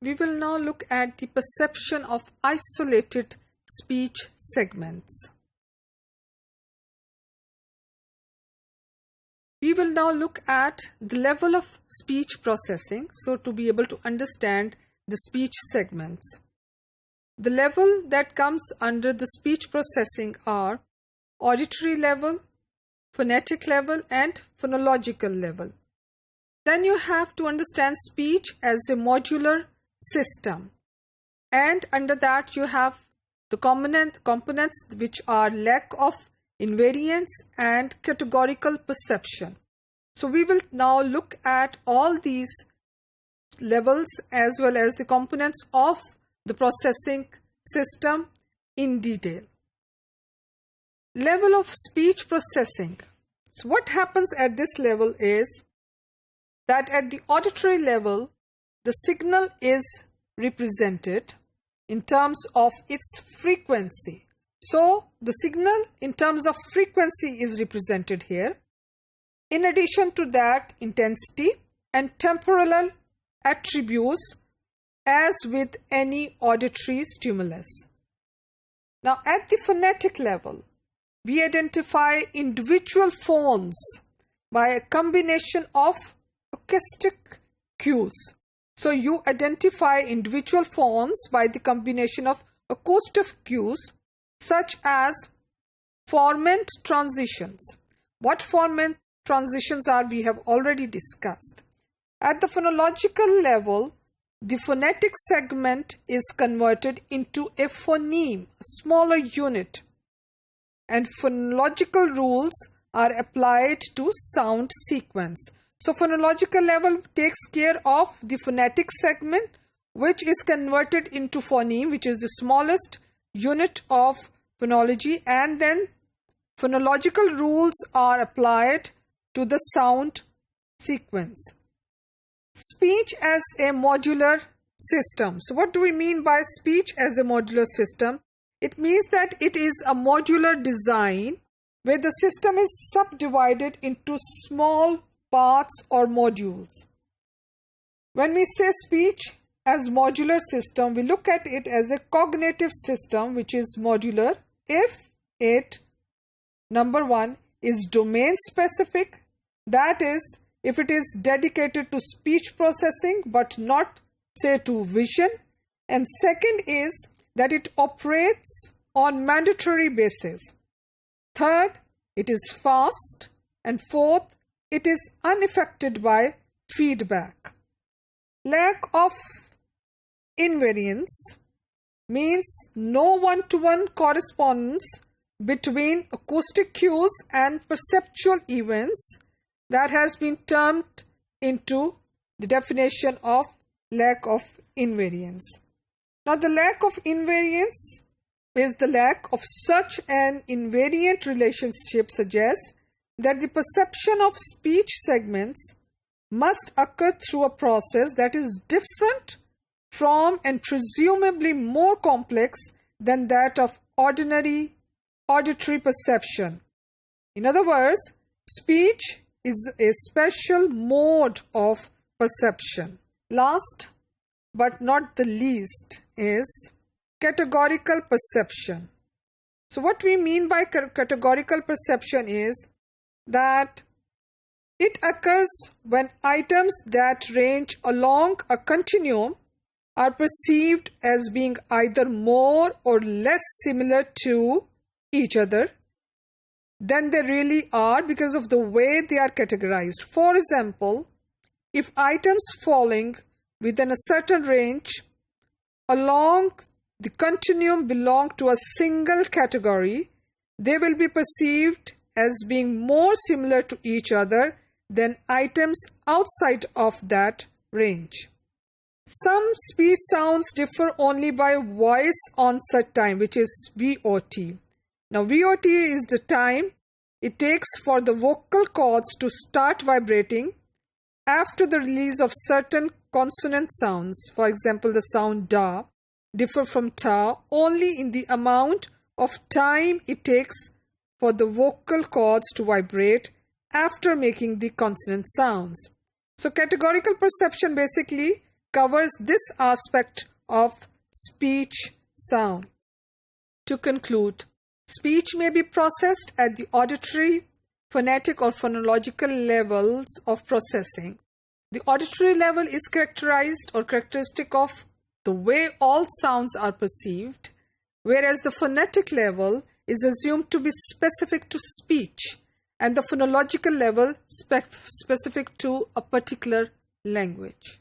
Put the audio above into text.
we will now look at the perception of isolated speech segments. We will now look at the level of speech processing, so to be able to understand the speech segments. The level that comes under the speech processing are auditory level, phonetic level, and phonological level. Then you have to understand speech as a modular system, and under that you have the components which are lack of invariance and categorical perception. So we will now look at all these levels as well as the components of the processing system in detail. Level of speech processing. So what happens at this level is that at the auditory level, the signal is represented in terms of its frequency. So the signal in terms of frequency is represented here. In addition to that, intensity and temporal attributes as with any auditory stimulus. Now at the phonetic level, we identify individual phones by a combination of acoustic cues. So you identify individual phones by the combination of acoustic cues such as Formant transitions. What Formant transitions are, we have already discussed. At the phonological level, the phonetic segment is converted into a phoneme, a smaller unit, and phonological rules are applied to sound sequence. So phonological level takes care of the phonetic segment, which is converted into phoneme, which is the smallest unit of phonology, and then phonological rules are applied to the sound sequence. Speech as a modular system. So what do we mean by speech as a modular system? It means that it is a modular design where the system is subdivided into small parts or modules. When we say speech as modular system, we look at it as a cognitive system which is modular if it, number one, is domain specific, that is, if it is dedicated to speech processing but not, say, to vision, and second is that it operates on mandatory basis. Third, it is fast, and fourth, it is unaffected by feedback. Lack of invariance means no one-to-one correspondence between acoustic cues and perceptual events. That has been termed into the definition of lack of invariance. Now, the lack of invariance is the lack of such an invariant relationship suggests that the perception of speech segments must occur through a process that is different from and presumably more complex than that of ordinary auditory perception. In other words, speech is a special mode of perception. Last but not the least is categorical perception. So what we mean by categorical perception is that it occurs when items that range along a continuum are perceived as being either more or less similar to each other than they really are because of the way they are categorized. For example, if items falling within a certain range along the continuum belong to a single category, they will be perceived as being more similar to each other than items outside of that range. Some speech sounds differ only by voice onset time, which is VOT. Now, VOT is the time it takes for the vocal cords to start vibrating after the release of certain consonant sounds. For example, the sound da differ from ta only in the amount of time it takes for the vocal cords to vibrate after making the consonant sounds. So categorical perception basically covers this aspect of speech sound. To conclude, speech may be processed at the auditory, phonetic or phonological levels of processing. The auditory level is characterized or characteristic of the way all sounds are perceived, whereas the phonetic level is assumed to be specific to speech and the phonological level specific to a particular language.